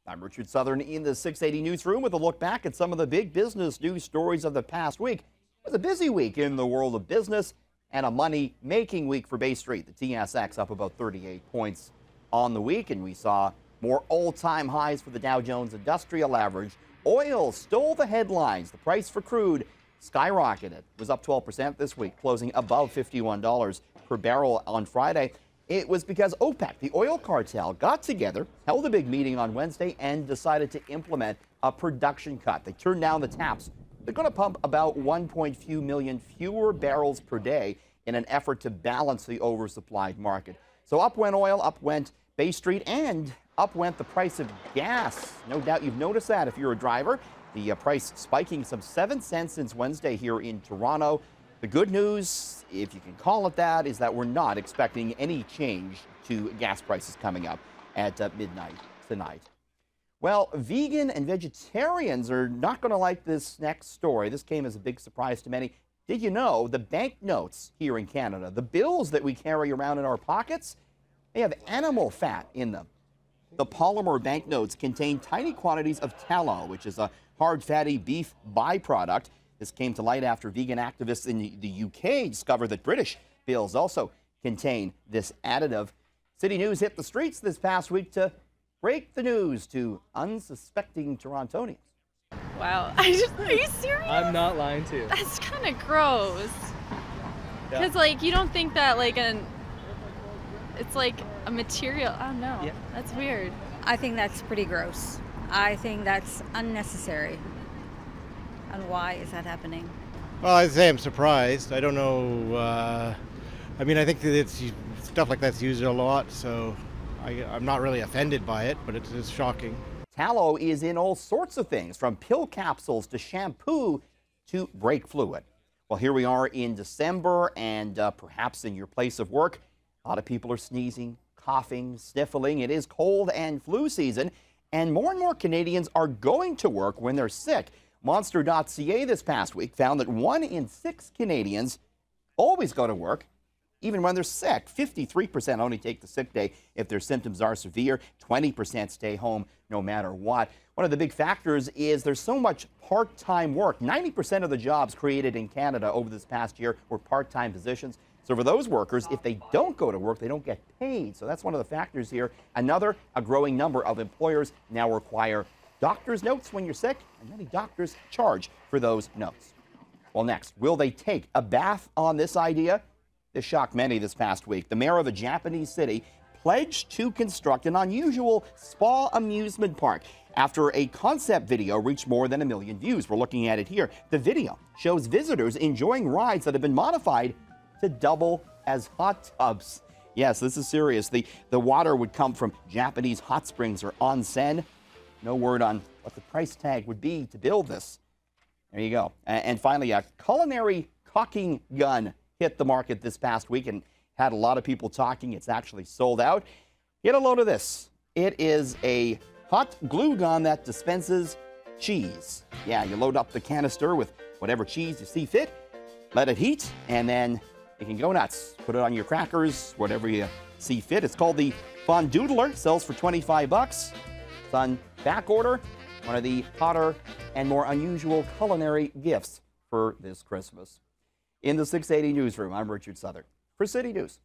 I'm Richard Southern in the 680 newsroom with a look back at some of the big business news stories of the past week. It was a busy week in the world of business and a money-making week for Bay Street. The TSX up about 38 points on the week, and we saw more all-time highs for the Dow Jones Industrial Average. Oil stole the headlines. The price for crude skyrocketed. It was up 12% this week, closing above $51 per barrel on Friday. It was because OPEC, the oil cartel, got together, held a big meeting on Wednesday, and decided to implement a production cut. They turned down the taps. They're going to pump about 1.2 million fewer barrels per day in an effort to balance the oversupplied market. So up went oil, up went Bay Street, and up went the price of gas. No doubt you've noticed that if you're a driver. The price spiking some 7 cents since Wednesday here in Toronto. The good news, if you can call it that, is that we're not expecting any change to gas prices coming up at midnight tonight. Well, vegan and vegetarians are not going to like this next story. This came as a big surprise to many. Did you know the banknotes here in Canada, the bills that we carry around in our pockets, they have animal fat in them? The polymer banknotes contain tiny quantities of tallow, which is a hard, fatty beef byproduct. This came to light after vegan activists in the UK discovered that British bills also contain this additive. City News hit the streets this past week to break the news to unsuspecting Torontonians. Wow. Are you serious? I'm not lying to you. That's kind of gross. Yeah. Because, like, you don't think that, like, it's like a material. I don't know. Yeah. That's weird. I think that's pretty gross. I think that's unnecessary. And why is that happening? Well, I'd say I'm surprised. I don't know. I mean, I think that it's stuff like that's used a lot, so I'm not really offended by it, but it's shocking. Tallow is in all sorts of things, from pill capsules to shampoo to brake fluid. Well, here we are in December, and perhaps in your place of work, a lot of people are sneezing, coughing, sniffling. It is cold and flu season, and more Canadians are going to work when they're sick. Monster.ca this past week found that 1 in 6 Canadians always go to work, even when they're sick. 53% only take the sick day if their symptoms are severe. 20% stay home no matter what. One of the big factors is there's so much part-time work. 90% of the jobs created in Canada over this past year were part-time positions. So for those workers, if they don't go to work, they don't get paid. So that's one of the factors here. Another, a growing number of employers now require doctor's notes when you're sick, and many doctors charge for those notes. Well, next, will they take a bath on this idea? This shocked many this past week. The mayor of a Japanese city pledged to construct an unusual spa amusement park after a concept video reached more than 1 million views. We're looking at it here. The video shows visitors enjoying rides that have been modified to double as hot tubs. Yes, this is serious. The water would come from Japanese hot springs or onsen. No word on what the price tag would be to build this. There you go. And finally, a culinary caulking gun hit the market this past week and had a lot of people talking. It's actually sold out. Get a load of this. It is a hot glue gun that dispenses cheese. Yeah, you load up the canister with whatever cheese you see fit, let it heat, and then you can go nuts. Put it on your crackers, whatever you see fit. It's called the Fondoodler. Sells for $25. It's on back order. One of the hotter and more unusual culinary gifts for this Christmas. In the 680 newsroom, I'm Richard Southern for City News.